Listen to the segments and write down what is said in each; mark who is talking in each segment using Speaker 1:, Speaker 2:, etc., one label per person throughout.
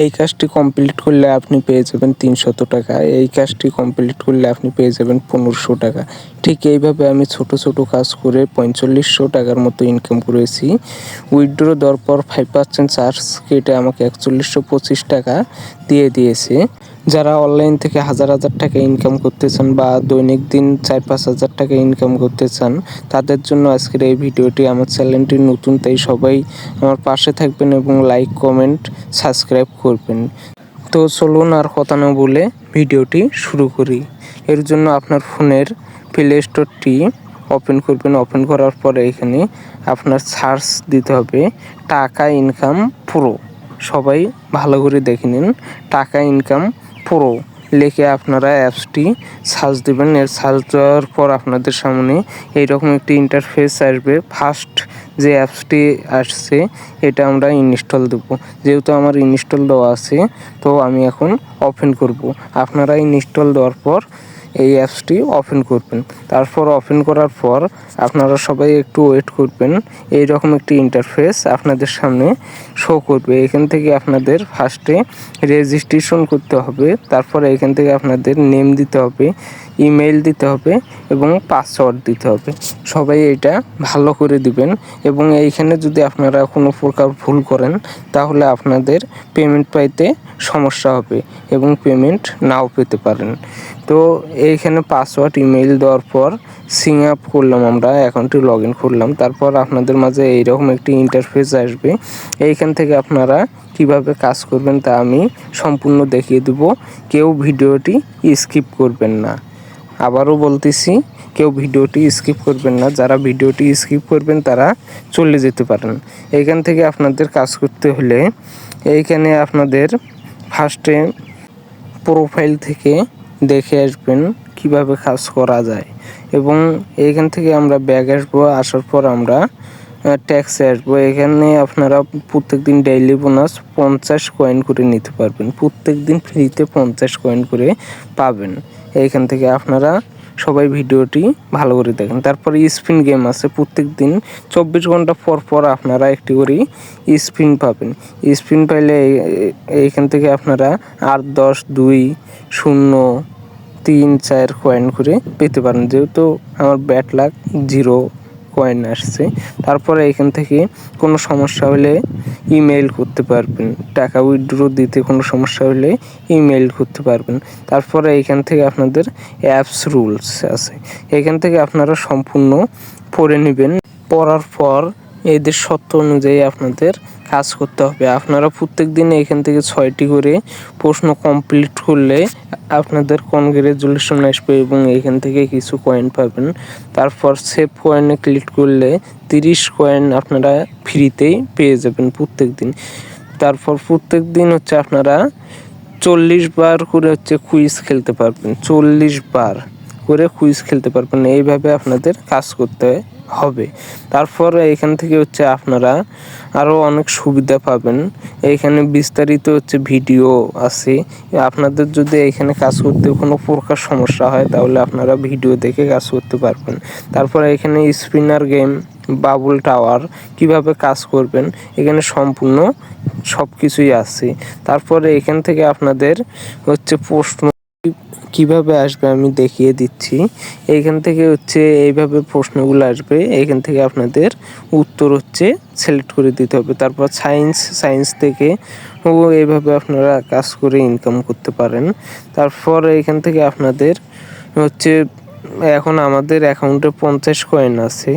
Speaker 1: এই কাজটি কমপ্লিট করলে আপনি পেয়ে যাবেন 300 টাকা, এই কাজটি কমপ্লিট করলে আপনি পেয়ে যাবেন 1500 টাকা। ঠিক এইভাবে আমি ছোট ছোট কাজ করে 4500 টাকার মতো ইনকাম করেছি। উইথড্র দেওয়ার পর 5% চার্জ কেটে আমাকে 4125 টাকা দিয়ে দিয়েছে। যারা অনলাইন থেকে হাজার হাজার টাকা ইনকাম করতে চান বা দৈনিক দিন 4-5 হাজার টাকা ইনকাম করতে চান, তাদের জন্য আজকের এই ভিডিওটি। আমার চ্যানেলটি নতুন, তাই সবাই আমার পাশে থাকবেন এবং লাইক, কমেন্ট, সাবস্ক্রাইব করবেন। তো চলুন আর কথা না বলে ভিডিওটি শুরু করি। এর জন্য আপনার ফোনের প্লে স্টোরটি ওপেন করবেন। ওপেন করার পরে এখানে আপনার সার্চ দিতে হবে টাকা ইনকাম প্রো। সবাই ভালো করে দেখে নিন, টাকা ইনকাম প্রো লিখে আপনারা অ্যাপসটি সার্চ দেবেন। এর সার্চ দেওয়ার পর আপনাদের সামনে এইরকম একটি ইন্টারফেস আসবে। ফার্স্ট যে অ্যাপসটি আসছে এটা আমরা ইনস্টল দেবো। যেহেতু আমার ইনস্টল দেওয়া আছে, তো আমি এখন ওপেন করব। আপনারা ইনস্টল দেওয়ার পর এই অ্যাপসটি ওপেন করবেন। তারপর ওপেন করার পর আপনারা সবাই একটু ওয়েট করবেন। এইরকম একটি ইন্টারফেস আপনাদের সামনে শো করবে। এখান থেকে আপনাদের ফার্স্টে রেজিস্ট্রেশন করতে হবে। তারপরে এখান থেকে আপনাদের নেম দিতে হবে, ইমেল দিতে হবে এবং পাসওয়ার্ড দিতে হবে। সবাই এটা ভালো করে দিবেন এবং এইখানে যদি আপনারা কোনো প্রকার ভুল করেন তাহলে আপনাদের পেমেন্ট পাইতে সমস্যা হবে এবং পেমেন্ট নাও পেতে পারেন। তো এইখানে পাসওয়ার্ড, ইমেল দেওয়ার পর সিং আপ করলাম, আমরা অ্যাকাউন্টটি লগ ইন করলাম। তারপর আপনাদের মাঝে এইরকম একটি ইন্টারফেস আসবে। এইখান থেকে আপনারা কিভাবে কাজ করবেন তা আমি সম্পূর্ণ দেখিয়ে দেব। কেউ ভিডিওটি স্কিপ করবেন না। আবারও বলতেছি, কেউ ভিডিওটি স্কিপ করবেন না। যারা ভিডিওটি স্কিপ করবেন তারা চলে যেতে পারেন। এইখান থেকে আপনাদের কাজ করতে হলে এইখানে আপনাদের ফার্স্টে প্রোফাইল থেকে দেখে আসবেন কিভাবে কাজ করা যায় এবং এইখান থেকে আমরা ব্যাক আসবো। আসার পর আমরা ট্যাক্সে আসবো। এখানে আপনারা প্রত্যেকদিন ডেইলি বোনাস 50 কয়েন করে নিতে পারবেন। প্রত্যেকদিন ফ্রিতে 50 কয়েন করে পাবেন। এইখান থেকে আপনারা সবাই ভিডিওটি ভালো করে দেখেন। তারপরে স্পিন গেম আছে। প্রত্যেক দিন 24 ঘন্টা পর পর আপনারা একটি করে স্পিন পাবেন। স্পিন পাইলে এইখান থেকে আপনারা 8, 10, 2, 0, 3, 4 কয়েন করে পেতে পারেন। যেহেতু আমার ব্যাড লাক 0 কয়েন আসছে। তারপরে এখান থেকে কোনো সমস্যা হলে ইমেইল করতে পারবেন। টাকা উইথড্র দিতে কোনো সমস্যা হলে ইমেইল করতে পারবেন। তারপরে এখান থেকে আপনাদের অ্যাপস রুলস আছে। এখান থেকে আপনারা সম্পূর্ণ পড়ে নেবেন। পড়ার পর এদের শর্ত অনুযায়ী আপনাদের কাজ করতে হবে। আপনারা প্রত্যেক দিন এখান থেকে 6টি করে প্রশ্ন কমপ্লিট করলে আপনাদের কনগ্রেচুলেশন আসবে এবং এখান থেকে কিছু কয়েন পাবেন। তারপর সেভ কয়েনে ক্লিক করলে 30 কয়েন আপনারা ফ্রিতেই পেয়ে যাবেন প্রত্যেক দিন। তারপর প্রত্যেক দিন আপনারা 40 বার করে কুইজ খেলতে পারবেন। 40 বার করে কুইজ খেলতে পারবেন। এইভাবে আপনাদের কাজ করতে হবে। তারপর এখান থেকে আপনারা আরও অনেক সুবিধা পাবেন। এইখানে বিস্তারিত ভিডিও আছে। আপনাদের যদি এখানে কাজ করতে কোনো প্রকার সমস্যা হয় তাহলে আপনারা ভিডিও দেখে কাজ করতে পারবেন। তারপর এখানে স্পিনার গেম, বাবল টাওয়ার কিভাবে কাজ করবেন এখানে সম্পূর্ণ সব কিছুই আছে। তারপরে এখান থেকে আপনাদের প্রশ্ন কিভাবে আসবে আমি দেখিয়ে দিচ্ছি। এইখান থেকে এইভাবে প্রশ্নগুলো আসবে। এইখান থেকে আপনাদের উত্তর সিলেক্ট করে দিতে হবে। তারপর সায়েন্স থেকে এইভাবে আপনারা কাজ করে ইনকাম করতে পারেন। তারপর এইখান থেকে আপনাদের এখন আমাদের অ্যাকাউন্টে 50 কয়েন আছে।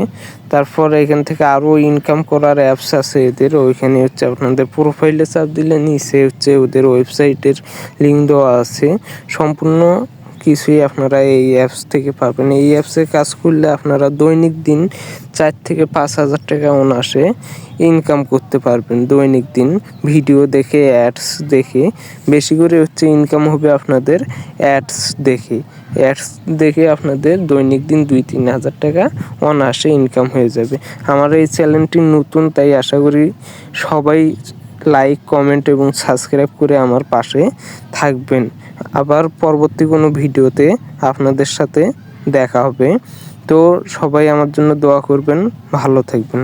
Speaker 1: তারপর এখান থেকে আরও ইনকাম করার অ্যাপস আছে এদের। ওইখানে আপনাদের প্রোফাইলে চাপ দিলে নিচে ওদের ওয়েবসাইটের লিঙ্ক দেওয়া আছে। সম্পূর্ণ কিছুই আপনারা এই অ্যাপস থেকে পাবেন। এই অ্যাপসে কাজ করলে আপনারা দৈনিক দিন 4 থেকে 5 হাজার টাকা অনায়াসে ইনকাম করতে পারবেন। দৈনিক দিন ভিডিও দেখে, অ্যাডস দেখে বেশি করে ইনকাম হবে আপনাদের অ্যাডস দেখে আপনাদের দৈনিক দিন 2-3 হাজার টাকা অনায়াসে ইনকাম হয়ে যাবে। আমার এই চ্যানেলটি নতুন, তাই আশা করি সবাই লাইক, কমেন্ট এবং সাবস্ক্রাইব করে আমার পাশে থাকবেন। আবার পরবর্তী কোনো ভিডিওতে আপনাদের সাথে দেখা হবে। তো সবাই আমার জন্য দোয়া করবেন, ভালো থাকবেন।